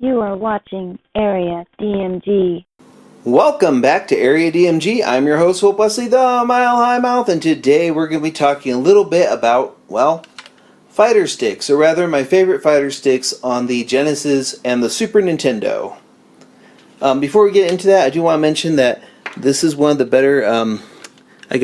You are watching Area DMG. Welcome back to Area DMG. I'm your host, Hope Wesley, the Mile High Mouth, and today we're going to be talking a little bit about, well, fighter sticks, or rather my favorite fighter sticks on the Genesis and the Super Nintendo. Before we get into that, I do want to mention that this is one of the better,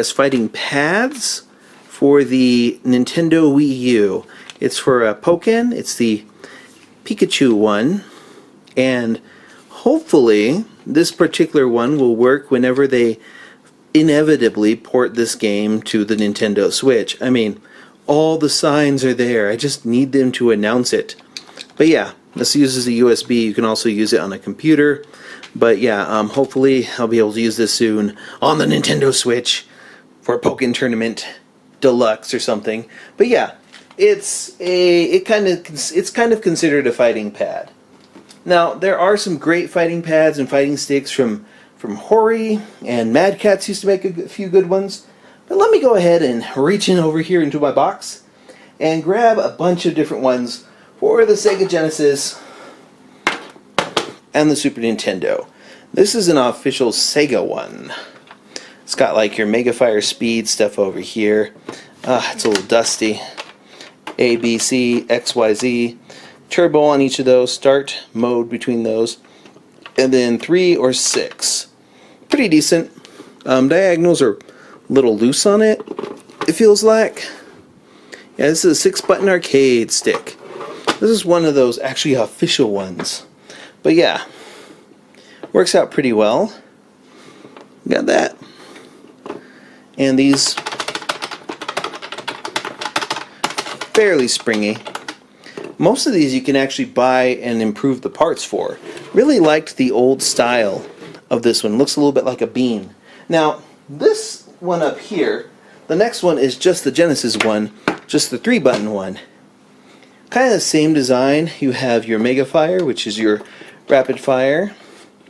fighting pads for the Nintendo Wii U. It's for Pokken. It's the Pikachu one, and hopefully this particular one will work whenever they inevitably port this game to the Nintendo Switch. I mean, all the signs are there. I just need them to announce it. But yeah, this uses a USB. You can also use it on a computer. But yeah, hopefully I'll be able to use this soon on the Nintendo Switch for a Pokken Tournament Deluxe or something. But yeah, it's kind of considered a fighting pad. Now, there are some great fighting pads and fighting sticks from Hori, and Mad Catz used to make a few good ones. But let me go ahead and reach in over here into my box and grab a bunch of different ones for the Sega Genesis and the Super Nintendo. This is an official Sega one. It's got like your Mega Fire Speed stuff over here. It's a little dusty. A, B, C, X, Y, Z. Turbo on each of those, start mode between those, and then 3 or 6. Pretty decent. Diagonals are a little loose on it, it feels like. Yeah, this is a 6-button arcade stick. This is one of those actually official ones. But yeah, works out pretty well. Got that. And these fairly springy. Most of these you can actually buy and improve the parts for. Really liked the old style of this one. Looks a little bit like a bean. Now, this one up here, the next one is just the Genesis one, just the 3-button one. Kind of the same design. You have your Mega Fire, which is your rapid fire,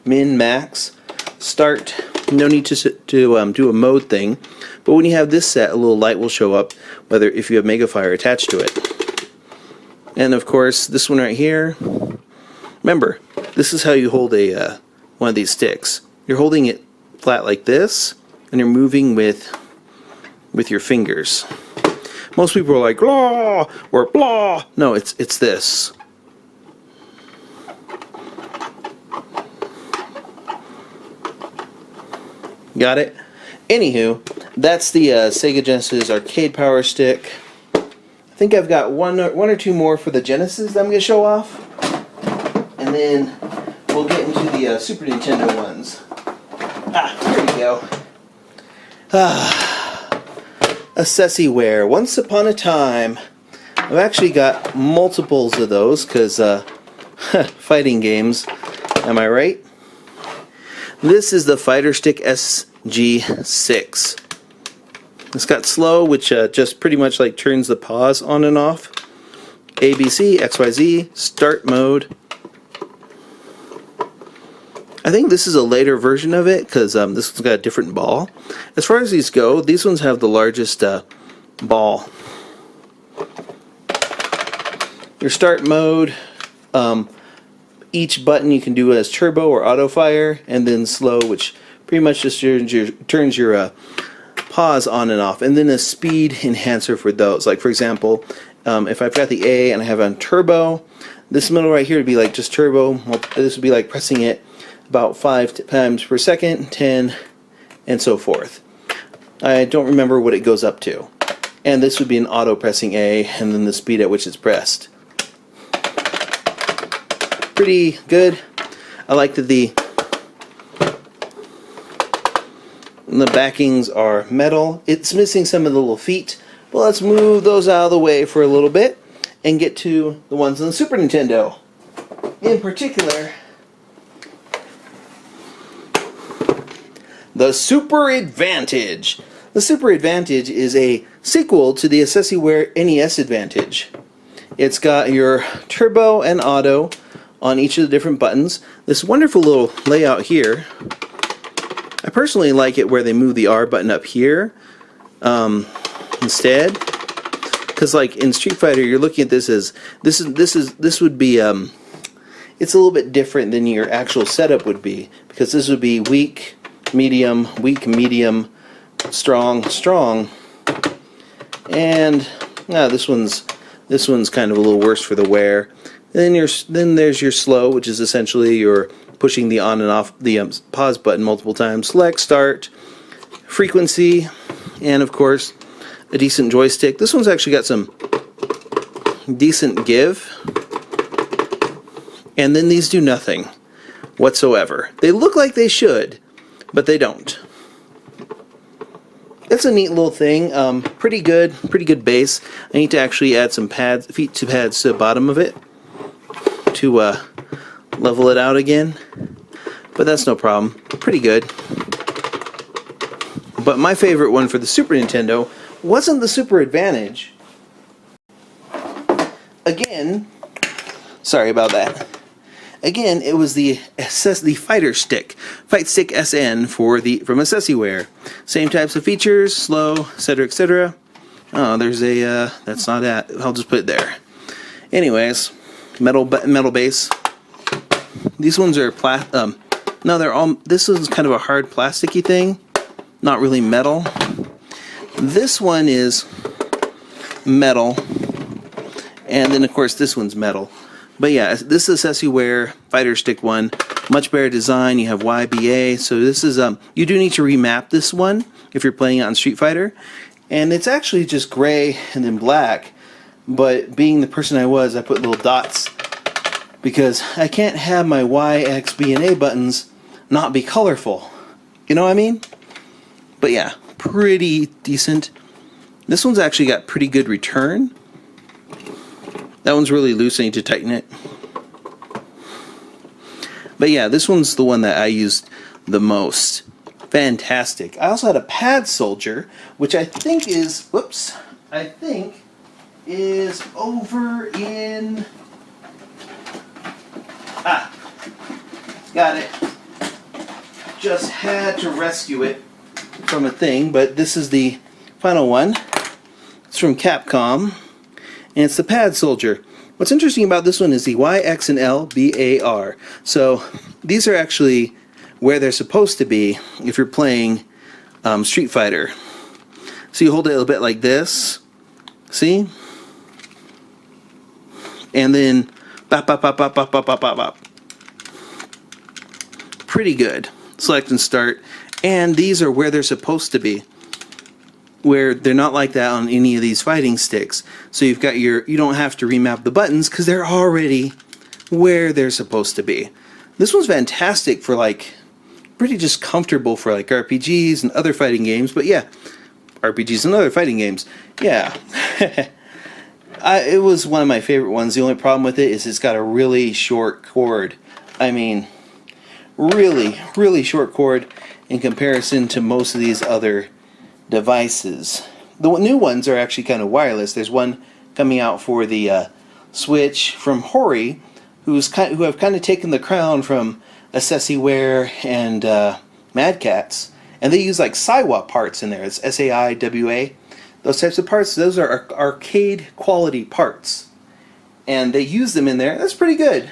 min, max, start. No need to do a mode thing. But when you have this set, a little light will show up, whether if you have Mega Fire attached to it. And of course, this one right here. Remember, this is how you hold a one of these sticks. You're holding it flat like this, and you're moving with your fingers. Most people are like blah or blah. No, it's this. Got it? Anywho, that's the Sega Genesis Arcade Power Stick. I think I've got one or two more for the Genesis that I'm going to show off. And then we'll get into the Super Nintendo ones. Here we go. Accessiware. Once upon a time. I've actually got multiples of those because fighting games. Am I right? This is the Fighter Stick Sg6. It's got slow, which just pretty much like turns the pause on and off. A, B, C, X, Y, Z, start mode. I think this is a later version of it because this one's got a different ball. As far as these go, these ones have the largest ball. Your start mode, each button you can do as turbo or auto fire, and then slow, which pretty much just turns your pause on and off, and then a speed enhancer for those. Like for example, if I've got the A and I have on turbo, this middle right here would be like just turbo. This would be like pressing it about 5 times per second, 10, and so forth. I don't remember what it goes up to. And this would be an auto pressing A, and then the speed at which it's pressed. Pretty good. I like that the backings are metal. It's missing some of the little feet, but let's move those out of the way for a little bit and get to the ones on the Super Nintendo. In particular, the Super Advantage. The Super Advantage is a sequel to the Accessiware NES Advantage. It's got your turbo and auto on each of the different buttons. This wonderful little layout here. I personally like it where they move the R button up here instead, because like in Street Fighter, you're looking at this as this would be it's a little bit different than your actual setup would be, because this would be weak, medium, strong, strong, and this one's kind of a little worse for the wear. And then there's your slow, which is essentially you're pushing the on and off the pause button multiple times. Select, start, frequency, and of course a decent joystick. This one's actually got some decent give, and then these do nothing whatsoever. They look like they should, but they don't. That's a neat little thing. Pretty good base. I need to actually add some pads, feet to pads to the bottom of it to level it out again, but that's no problem. Pretty good. But my favorite one for the Super Nintendo wasn't the Super Advantage. Again, sorry about that. Again, it was the Fighter Stick, Fight Stick SN from Accessiware. Same types of features, slow, etc., etc. Oh, there's a that's not it. I'll just put it there. Anyways, metal base. These ones are no, they're all. This is kind of a hard plasticky thing, not really metal. This one is metal, and then of course this one's metal. But yeah, this is Accessiware Fighter Stick one. Much better design. You have YBA. So this is you do need to remap this one if you're playing it on Street Fighter, and it's actually just gray and then black. But being the person I was, I put little dots because I can't have my Y, X, B, and A buttons not be colorful. You know what I mean? But yeah, pretty decent. This one's actually got pretty good return. That one's really loose. I need to tighten it. But yeah, this one's the one that I used the most. Fantastic. I also had a pad soldier, which I think is, is over in, got it. Just had to rescue it from a thing, but this is the final one. It's from Capcom, and it's the pad soldier. What's interesting about this one is the Y, X, and L, B, A, R. So these are actually where they're supposed to be if you're playing Street Fighter. So you hold it a little bit like this, see? And then bop, bop, bop, bop, bop, bop, bop, bop, bop. Pretty good. Select and start. And these are where they're supposed to be, where they're not like that on any of these fighting sticks. So you've got you don't have to remap the buttons because they're already where they're supposed to be. This one's fantastic for pretty just comfortable for RPGs and other fighting games. But yeah, RPGs and other fighting games. Yeah. It was one of my favorite ones. The only problem with it is it's got a really short cord. I mean, really, really short cord in comparison to most of these other devices. The new ones are actually kind of wireless. There's one coming out for the Switch from Hori, who have kind of taken the crown from Accessiware and Mad Catz, and they use Saiwa parts in there. It's SAIWA. Those types of parts. Those are arcade quality parts, and they use them in there. That's pretty good.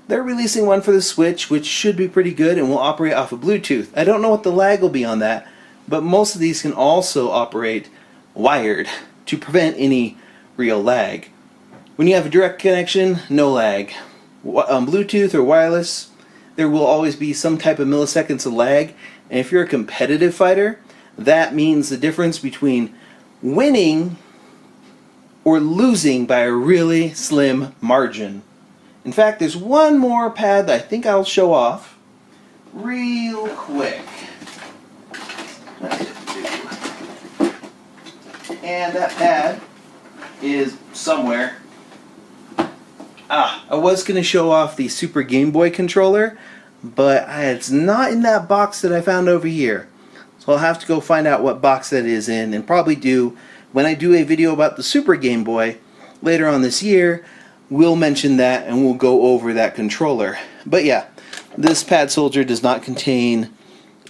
They're releasing one for the Switch, which should be pretty good and will operate off of Bluetooth. I don't know what the lag will be on that, but most of these can also operate wired to prevent any real lag. When you have a direct connection, no lag. Bluetooth or wireless, there will always be some type of milliseconds of lag, and if you're a competitive fighter, that means the difference between winning or losing by a really slim margin. In fact, there's one more pad that I think I'll show off real quick. And that pad is somewhere. I was going to show off the Super Gameboy controller, but it's not in that box that I found over here. So I'll have to go find out what box that is in, and probably when I do a video about the Super Game Boy later on this year, we'll mention that and we'll go over that controller. But yeah, this pad soldier does not contain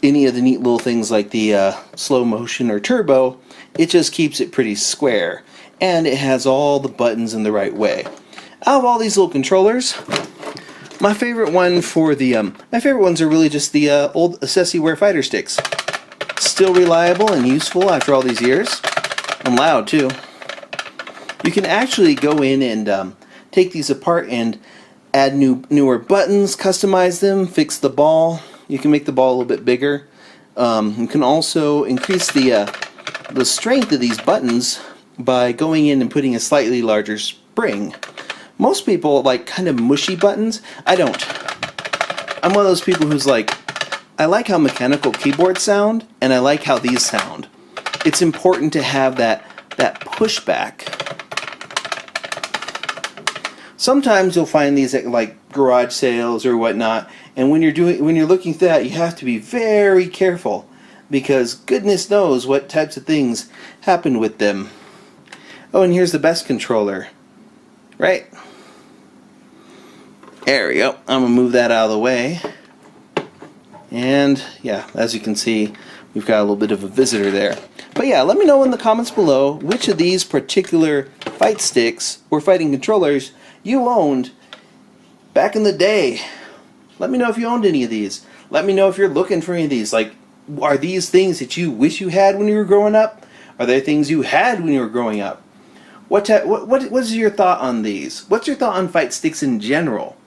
any of the neat little things like the slow motion or turbo. It just keeps it pretty square, and it has all the buttons in the right way. Out of all these little controllers, My favorite one for the my favorite ones are really just the old Accessiware fighter sticks. Still reliable and useful after all these years, and loud too. You can actually go in and take these apart and add newer buttons, customize them, fix the ball. You can make the ball a little bit bigger. You can also increase the strength of these buttons by going in and putting a slightly larger spring. Most people like kind of mushy buttons. I don't. I'm one of those people who's like, I like how mechanical keyboards sound, and I like how these sound. It's important to have that pushback. Sometimes you'll find these at like garage sales or whatnot, and when you're looking through that, you have to be very careful, because goodness knows what types of things happen with them. Oh, and here's the best controller. Right? There we go. I'm going to move that out of the way. And yeah, as you can see, we've got a little bit of a visitor there. But yeah, let me know in the comments below which of these particular fight sticks or fighting controllers you owned back in the day. Let me know if you owned any of these. Let me know if you're looking for any of these. Like, are these things that you wish you had when you were growing up? Are there things you had when you were growing up? What is your thought on these? What's your thought on fight sticks in general?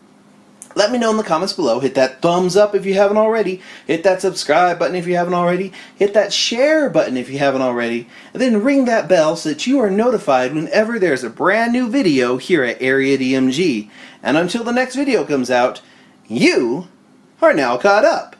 Let me know in the comments below. Hit that thumbs up if you haven't already. Hit that subscribe button if you haven't already. Hit that share button if you haven't already. And then ring that bell so that you are notified whenever there's a brand new video here at Area DMG. And until the next video comes out, you are now caught up.